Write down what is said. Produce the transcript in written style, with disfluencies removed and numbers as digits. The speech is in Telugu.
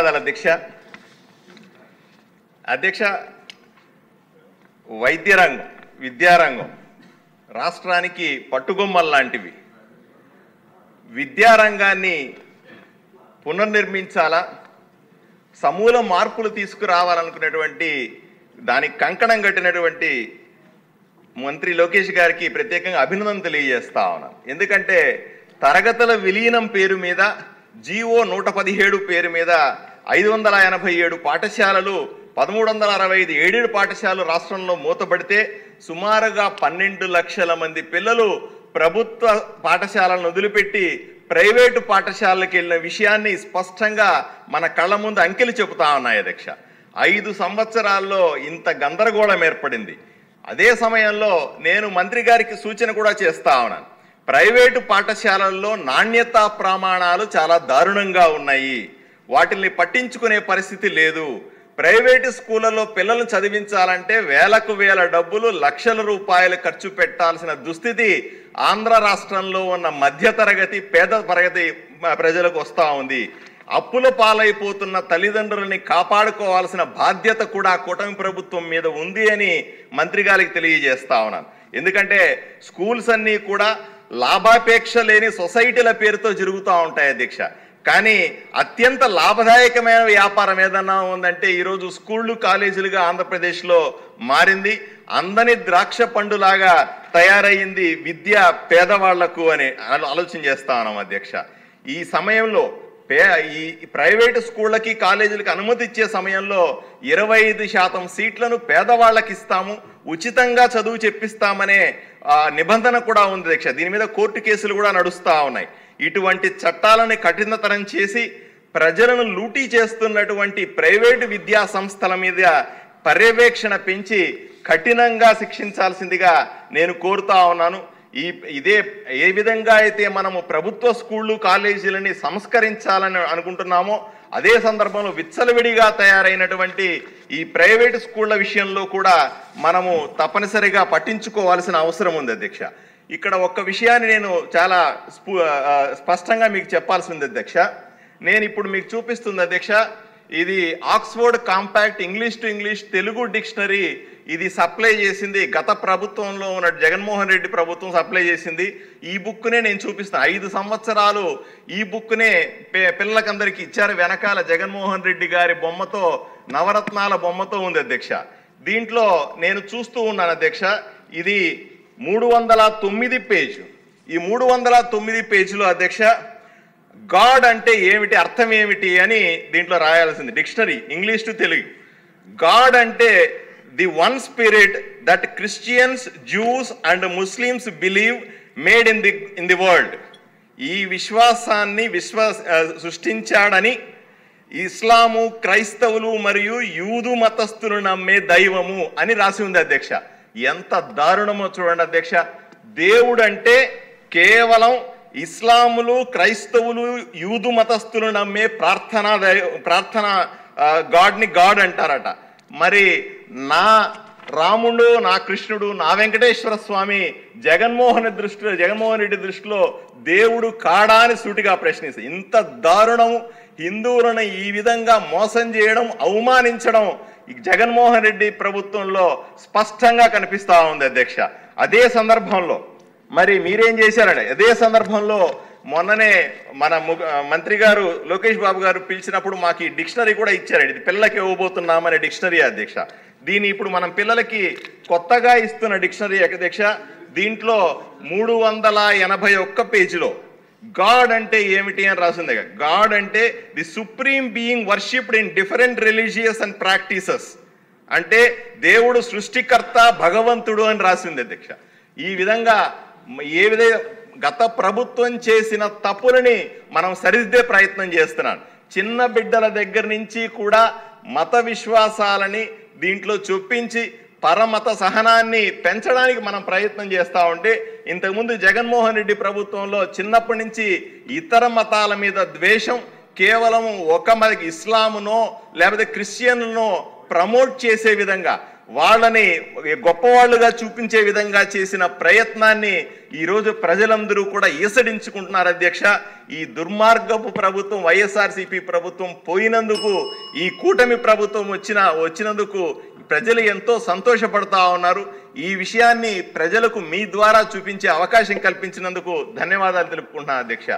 ధన్యవాదాలు అధ్యక్ష. అధ్యక్ష, వైద్య రంగం, విద్యారంగం రాష్ట్రానికి పట్టుగొమ్మలు లాంటివి. విద్యారంగాన్ని పునర్నిర్మించాలా, సమూల మార్పులు తీసుకురావాలనుకునేటువంటి దానికి కంకణం కట్టినటువంటి మంత్రి లోకేష్ గారికి ప్రత్యేకంగా అభినందన తెలియజేస్తా ఉన్నాను. ఎందుకంటే తరగతుల విలీనం పేరు మీద జీవో 117 పేరు మీద 587 పాఠశాలలు 1365 ఏడేడు పాఠశాలలు రాష్ట్రంలో మూతపడితే సుమారుగా 12 లక్షల మంది పిల్లలు ప్రభుత్వ పాఠశాలను వదిలిపెట్టి ప్రైవేటు పాఠశాలలకు వెళ్ళిన విషయాన్ని స్పష్టంగా మన కళ్ళ ముందు అంకెలు చెబుతా ఉన్నాయి అధ్యక్ష. 5 సంవత్సరాల్లో ఇంత గందరగోళం ఏర్పడింది. అదే సమయంలో నేను మంత్రి గారికి సూచన కూడా చేస్తా ఉన్నాను. ప్రైవేటు పాఠశాలల్లో నాణ్యతా ప్రమాణాలు చాలా దారుణంగా ఉన్నాయి, వాటిని పట్టించుకునే పరిస్థితి లేదు. ప్రైవేటు స్కూళ్ళలో పిల్లలను చదివించాలంటే వేలకు వేల డబ్బులు, లక్షల రూపాయలు ఖర్చు పెట్టాల్సిన దుస్థితి ఆంధ్ర రాష్ట్రంలో ఉన్న మధ్యతరగతి పేద తరగతి ప్రజలకు వస్తూ ఉంది. అప్పుల పాలైపోతున్న తల్లిదండ్రులని కాపాడుకోవాల్సిన బాధ్యత కూడా కూటమి ప్రభుత్వం మీద ఉంది అని మంత్రి గారికి తెలియజేస్తా ఉన్నాను. ఎందుకంటే స్కూల్స్ అన్నీ కూడా లాభాపేక్ష లేని సొసైటీల పేరుతో జరుగుతూ ఉంటాయి అధ్యక్ష. కానీ అత్యంత లాభదాయకమైన వ్యాపారం ఏదన్నా ఉందంటే ఈరోజు స్కూళ్ళు కాలేజీలుగా ఆంధ్రప్రదేశ్లో మారింది. అందని ద్రాక్ష పండులాగా తయారయ్యింది విద్య పేదవాళ్లకు అని ఆలోచన చేస్తా ఉన్నాం అధ్యక్ష. ఈ సమయంలో ఈ ప్రైవేటు స్కూళ్ళకి కాలేజీలకి అనుమతి ఇచ్చే సమయంలో 25% సీట్లను పేదవాళ్ళకి ఇస్తాము, ఉచితంగా చదువు చెప్పిస్తామనే నిబంధన కూడా ఉంది అధ్యక్ష. దీని మీద కోర్టు కేసులు కూడా నడుస్తూ ఉన్నాయి. ఇటువంటి చట్టాలను కఠినతరం చేసి ప్రజలను లూటీ చేస్తున్నటువంటి ప్రైవేటు విద్యా సంస్థల మీద పర్యవేక్షణ పెంచి కఠినంగా శిక్షించాల్సిందిగా నేను కోరుతా ఉన్నాను. ఏ విధంగా అయితే మనము ప్రభుత్వ స్కూళ్ళు కాలేజీలని సంస్కరించాలని అనుకుంటున్నామో అదే సందర్భంలో విచ్చలవిడిగా తయారైనటువంటి ఈ ప్రైవేటు స్కూళ్ళ విషయంలో కూడా మనము తప్పనిసరిగా పట్టించుకోవాల్సిన అవసరం ఉంది అధ్యక్ష. ఇక్కడ ఒక్క విషయాన్ని నేను చాలా స్పష్టంగా మీకు చెప్పాల్సి ఉంది అధ్యక్ష. నేను ఇప్పుడు మీకు చూపిస్తుంది అధ్యక్ష, ఇది Oxford compact English to English Telugu dictionary. ఇది సప్లై చేసింది గత ప్రభుత్వంలో ఉన్న జగన్మోహన్ రెడ్డి ప్రభుత్వం సప్లై చేసింది. ఈ బుక్నే నేను చూపిస్తాను. 5 సంవత్సరాలు ఈ బుక్నే పిల్లలకందరికీ ఇచ్చారు. వెనకాల జగన్మోహన్ రెడ్డి గారి బొమ్మతో, నవరత్నాల బొమ్మతో ఉంది అధ్యక్ష. దీంట్లో నేను చూస్తూ ఉన్నాను అధ్యక్ష, ఇది 309 పేజ్. ఈ 309 పేజీలో అధ్యక్ష గాడ్ అంటే ఏమిటి, అర్థం ఏమిటి అని దీంట్లో రాయాల్సింది. Dictionary English to Telugu. God అంటే the one spirit that Christians, Jews and Muslims believe made in the world. ఈ విశ్వాసాన్ని సృష్టించాడని ఇస్లాము, క్రైస్తవులు మరియు యూదు మతస్థులు నమ్మే దైవము అని రాసి ఉంది అధ్యక్ష. ఎంత దారుణమో చూడండి అధ్యక్ష. దేవుడు అంటే కేవలం ఇస్లాములు, క్రైస్తవులు, యూదు మతస్థులు నమ్మే ప్రార్థన గాడ్ని గాడ్ అంటారట. మరి నా రాముడు, నా కృష్ణుడు, నా వెంకటేశ్వర స్వామి జగన్మోహన్ రెడ్డి దృష్టిలో దేవుడు కాడా అని సూటిగా ప్రశ్నిస్తారు. ఇంత దారుణము, హిందువులను ఈ విధంగా మోసం చేయడం, అవమానించడం ఈ జగన్మోహన్ రెడ్డి ప్రభుత్వంలో స్పష్టంగా కనిపిస్తా ఉంది అధ్యక్ష. అదే సందర్భంలో మరి మీరేం చేశారండి? అదే సందర్భంలో మొన్ననే మన మంత్రి గారు లోకేష్ బాబు గారు పిలిచినప్పుడు మాకు ఈ డిక్షనరీ కూడా ఇచ్చారండి. ఇది పిల్లలకి ఇవ్వబోతున్నామనే డిక్షనరీ అధ్యక్ష. దీన్ని ఇప్పుడు మనం పిల్లలకి కొత్తగా ఇస్తున్న డిక్షనరీ అధ్యక్ష. దీంట్లో 381 పేజీలో గాడ్ అంటే ఏమిటి అని రాసింది. గాడ్ అంటే the supreme being worshipped in different religious and practices. అంటే దేవుడు సృష్టికర్త, భగవంతుడు అని రాసింది అధ్యక్ష. ఈ విధంగా ఏ విధంగా గత ప్రభుత్వం చేసిన తప్పులని మనం సరిదిద్దే ప్రయత్నం చేస్తున్నాం. చిన్న బిడ్డల దగ్గర నుంచి కూడా మత విశ్వాసాలని దీంట్లో చొప్పించి పరమత సహనాన్ని పెంచడానికి మనం ప్రయత్నం చేస్తూ ఉంటే, ఇంతకుముందు జగన్మోహన్ రెడ్డి ప్రభుత్వంలో చిన్నప్పటి నుంచి ఇతర మతాల మీద ద్వేషం, కేవలం ఒక ఇస్లామునో లేకపోతే క్రిస్టియన్లనో ప్రమోట్ చేసే విధంగా వాళ్ళని గొప్పవాళ్ళుగా చూపించే విధంగా చేసిన ప్రయత్నాన్ని ఈరోజు ప్రజలందరూ కూడా ఈసడించుకుంటున్నారు అధ్యక్ష. ఈ దుర్మార్గపు ప్రభుత్వం వైఎస్ఆర్సీపీ ప్రభుత్వం పోయినందుకు, ఈ కూటమి ప్రభుత్వం వచ్చినందుకు ప్రజలు ఎంతో సంతోషపడతా ఉన్నారు. ఈ విషయాన్ని ప్రజలకు మీ ద్వారా చూపించే అవకాశం కల్పించినందుకు ధన్యవాదాలు తెలుపుకుంటున్నాను అధ్యక్ష.